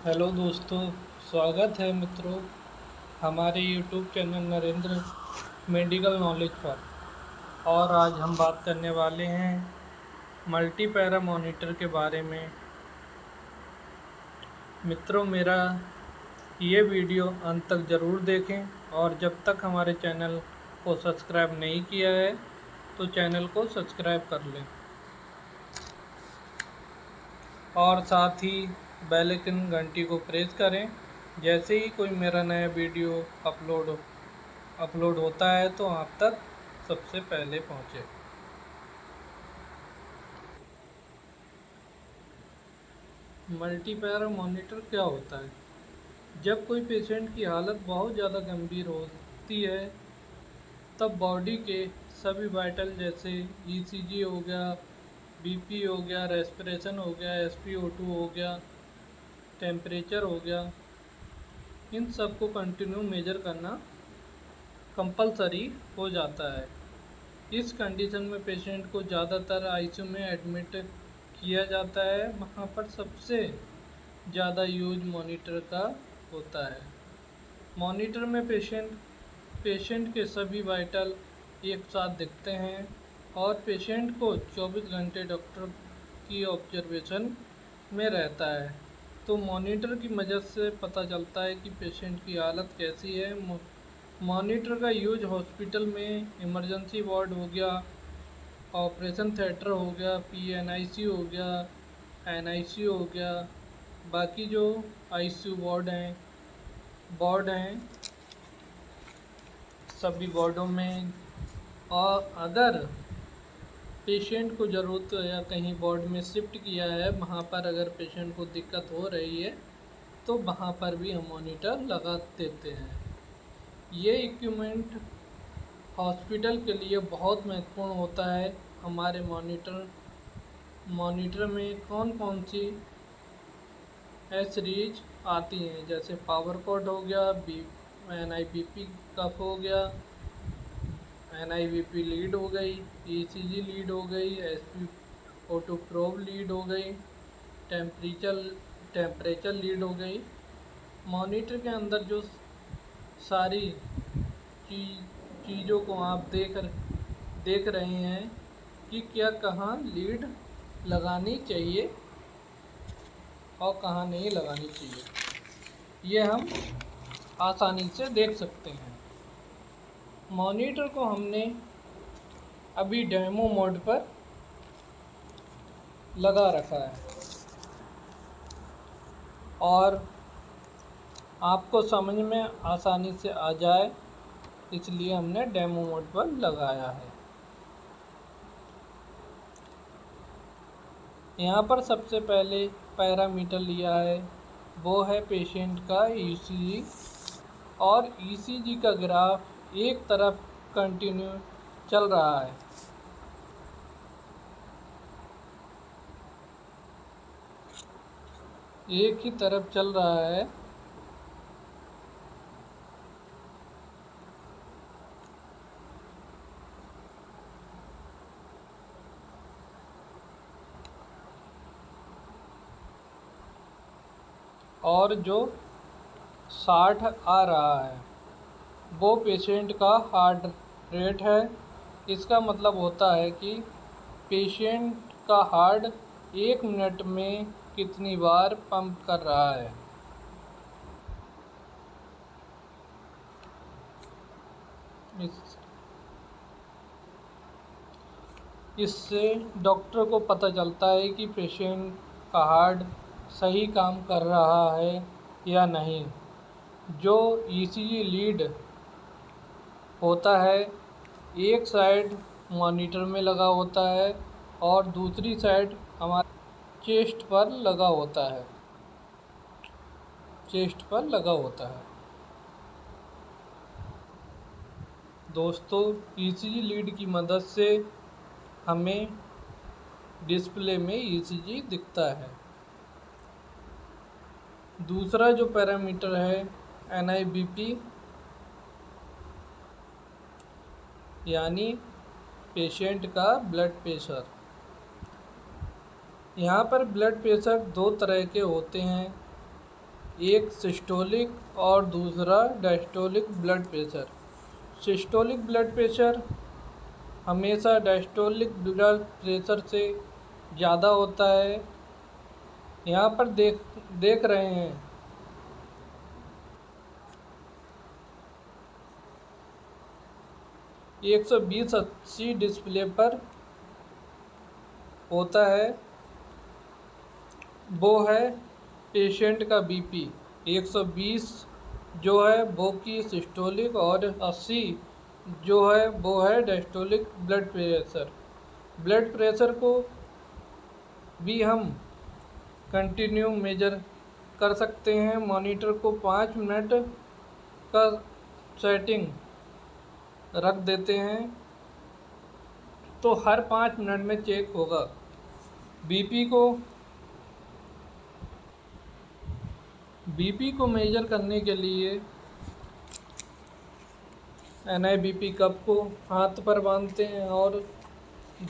Hello दोस्तों, स्वागत है मित्रों हमारे YouTube channel Narendra medical knowledge पर। और आज हम बात करने वाले हैं मल्टी पैरा मॉनिटर के बारे में। मित्रों, मेरा ये वीडियो अंत तक ज़रूर देखें और जब तक हमारे चैनल को सब्सक्राइब नहीं किया है तो चैनल को सब्सक्राइब कर लें और साथ ही बेल आइकन घंटी को प्रेस करें। जैसे ही कोई मेरा नया वीडियो अपलोड होता है तो आप तक सबसे पहले पहुंचे। मल्टी पैरा मॉनिटर क्या होता है? जब कोई पेशेंट की हालत बहुत ज़्यादा गंभीर होती है तब बॉडी के सभी वाइटल जैसे ईसीजी हो गया, बीपी हो गया, रेस्पिरेशन हो गया, एसपीओ2 हो गया, टेम्परेचर हो गया, इन सब को कंटिन्यू मेजर करना कंपलसरी हो जाता है। इस कंडीशन में पेशेंट को ज़्यादातर आईसीयू में एडमिट किया जाता है। वहाँ पर सबसे ज़्यादा यूज मॉनिटर का होता है। मॉनिटर में पेशेंट के सभी वाइटल एक साथ दिखते हैं और पेशेंट को 24 घंटे डॉक्टर की ऑब्जर्वेशन में रहता है। तो मॉनिटर की मदद से पता चलता है कि पेशेंट की हालत कैसी है। मॉनिटर का यूज हॉस्पिटल में इमरजेंसी वार्ड हो गया, ऑपरेशन थिएटर हो गया, पीएनआईसीयू हो गया, एनआईसीयू हो गया, बाकी जो आईसीयू वार्ड हैं सभी वार्डों में। और अगर पेशेंट को ज़रूरत या कहीं वार्ड में शिफ्ट किया है, वहाँ पर अगर पेशेंट को दिक्कत हो रही है तो वहाँ पर भी हम मॉनिटर लगा देते हैं। ये इक्विपमेंट हॉस्पिटल के लिए बहुत महत्वपूर्ण होता है। हमारे मॉनिटर में कौन कौन सी सीरीज आती हैं, जैसे पावर कॉर्ड हो गया, NIBP कफ हो गया, NIBP लीड हो गई, ECG लीड हो गई, SpO2 प्रोब लीड हो गई, टेम्परेचर लीड हो गई। मॉनिटर के अंदर जो सारी चीज़ों को आप देख रहे हैं कि क्या कहाँ लीड लगानी चाहिए और कहाँ नहीं लगानी चाहिए, ये हम आसानी से देख सकते हैं। मॉनिटर को हमने अभी डेमो मोड पर लगा रखा है और आपको समझ में आसानी से आ जाए इसलिए हमने डेमो मोड पर लगाया है। यहाँ पर सबसे पहले पैरामीटर लिया है, वो है पेशेंट का ECG। और ECG का ग्राफ एक तरफ कंटिन्यू चल रहा है। एक ही तरफ चल रहा है। और जो 60 आ रहा है वो पेशेंट का हार्ट रेट है। इसका मतलब होता है कि पेशेंट का हार्ट 1 मिनट में कितनी बार पंप कर रहा है। इससे डॉक्टर को पता चलता है कि पेशेंट का हार्ट सही काम कर रहा है या नहीं। जो ECG लीड होता है एक साइड मॉनिटर में लगा होता है और दूसरी साइड हमारे चेस्ट पर लगा होता है। दोस्तों, ECG लीड की मदद से हमें डिस्प्ले में ECG दिखता है। दूसरा जो पैरामीटर है NIBP यानी पेशेंट का ब्लड प्रेशर। यहाँ पर ब्लड प्रेशर दो तरह के होते हैं, एक सिस्टोलिक और दूसरा diastolic blood pressure. Systolic blood pressure हमेशा डायस्टोलिक ब्लड प्रेशर से ज़्यादा होता है। यहाँ पर देख रहे हैं 120/80 डिस्प्ले पर होता है, वो है पेशेंट का बीपी। 120 जो है वो की सिस्टोलिक और 80 जो है वो है diastolic blood pressure. Blood pressure को भी हम कंटिन्यू मेजर कर सकते हैं। मॉनिटर को 5 मिनट का सेटिंग रख देते हैं तो हर 5 मिनट में चेक होगा। बीपी को मेजर करने के लिए NIBP कप को हाथ पर बांधते हैं और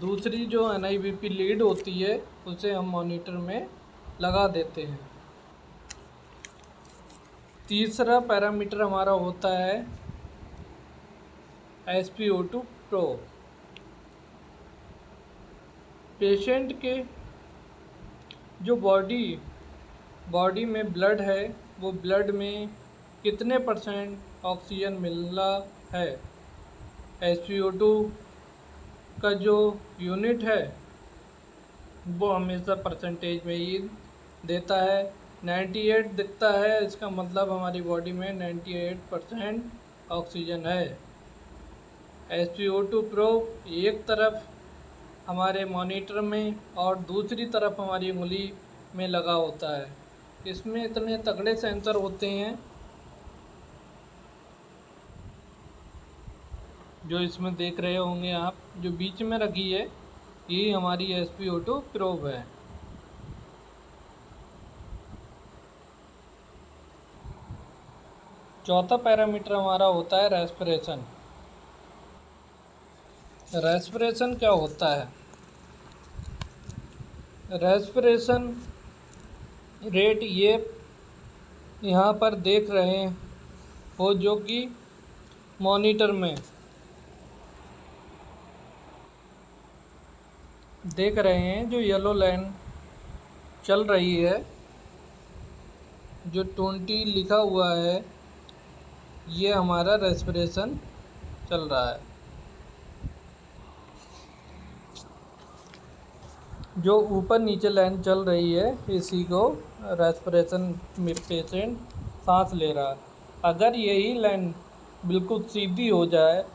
दूसरी जो NIBP लीड होती है उसे हम मॉनिटर में लगा देते हैं। तीसरा पैरामीटर हमारा होता है SpO2 प्रोब। पेशेंट के जो बॉडी में ब्लड है वो ब्लड में कितने % ऑक्सीजन मिल रहा है। SpO2 का जो यूनिट है वो हमेशा परसेंटेज में ही देता है। 98 दिखता है, इसका मतलब हमारी बॉडी में 98% ऑक्सीजन है। SpO2 प्रोब एक तरफ हमारे मॉनिटर में और दूसरी तरफ हमारी उंगली में लगा होता है। इसमें इतने तगड़े सेंसर होते हैं जो इसमें देख रहे होंगे आप, जो बीच में रखी है यही हमारी SpO2 प्रोब है। चौथा पैरामीटर हमारा होता है रेस्पिरेशन। रेस्पिरेशन क्या होता है? रेस्पिरेशन रेट ये यहाँ पर देख रहे हो जो कि मॉनिटर में देख रहे हैं, जो येलो लाइन चल रही है, जो 20 लिखा हुआ है, ये हमारा रेस्पिरेशन चल रहा है। जो ऊपर नीचे लाइन चल रही है इसी को रेस्पिरेशन में पेशेंट सांस ले रहा है। अगर यही लाइन बिल्कुल सीधी हो जाए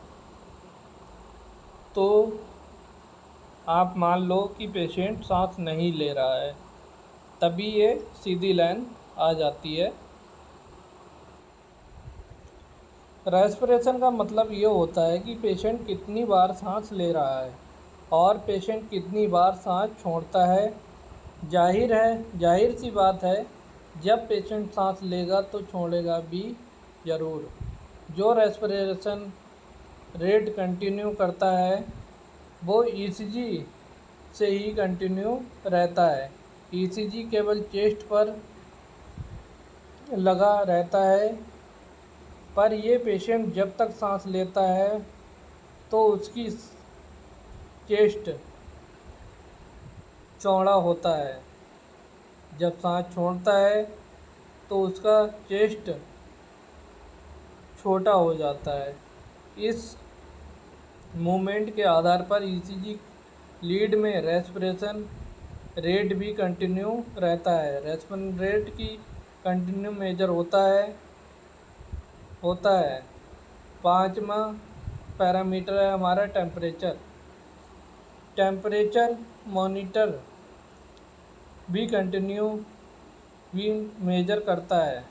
तो आप मान लो कि पेशेंट सांस नहीं ले रहा है, तभी ये सीधी लाइन आ जाती है। रेस्पिरेशन का मतलब ये होता है कि पेशेंट कितनी बार सांस ले रहा है और पेशेंट कितनी बार सांस छोड़ता है। जाहिर सी बात है, जब पेशेंट सांस लेगा तो छोड़ेगा भी ज़रूर। जो रेस्पिरेशन रेट कंटिन्यू करता है वो ECG से ही कंटिन्यू रहता है। ECG केवल चेस्ट पर लगा रहता है, पर ये पेशेंट जब तक सांस लेता है तो उसकी चेस्ट चौड़ा होता है, जब सांस छोड़ता है तो उसका चेस्ट छोटा हो जाता है। इस मूवमेंट के आधार पर ECG लीड में रेस्पिरेशन रेट भी कंटिन्यू रहता है। रेस्पिरेशन रेट की कंटिन्यू मेजर होता है। पांचवा पैरामीटर है हमारा टेम्परेचर मॉनिटर भी कंटिन्यू भी मेजर करता है।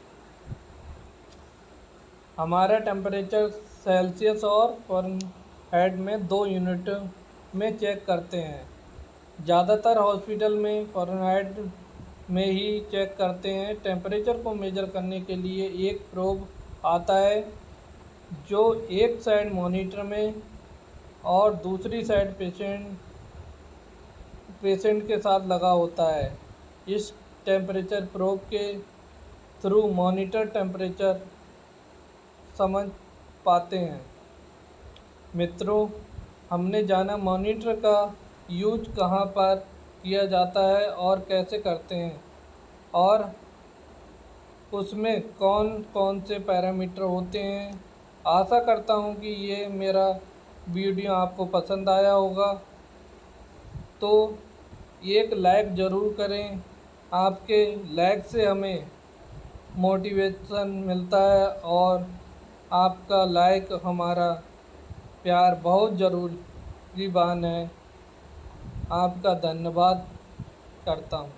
हमारा टेम्परेचर सेल्सियस और फ़ारेनहाइट में 2 यूनिट में चेक करते हैं। ज़्यादातर हॉस्पिटल में फ़ारेनहाइट में ही चेक करते हैं। टेम्परेचर को मेजर करने के लिए एक प्रोब आता है जो एक साइड मॉनिटर में और दूसरी साइड पेशेंट के साथ लगा होता है। इस टेम्परेचर प्रोब के थ्रू मॉनिटर टेम्परेचर समझ पाते हैं। मित्रों, हमने जाना मॉनिटर का यूज कहाँ पर किया जाता है और कैसे करते हैं, और उसमें कौन कौन से पैरामीटर होते हैं। आशा करता हूँ कि ये मेरा वीडियो आपको पसंद आया होगा, तो एक लाइक ज़रूर करें। आपके लाइक से हमें मोटिवेशन मिलता है और आपका लाइक हमारा प्यार बहुत ज़रूरी बान है। आपका धन्यवाद करता हूँ।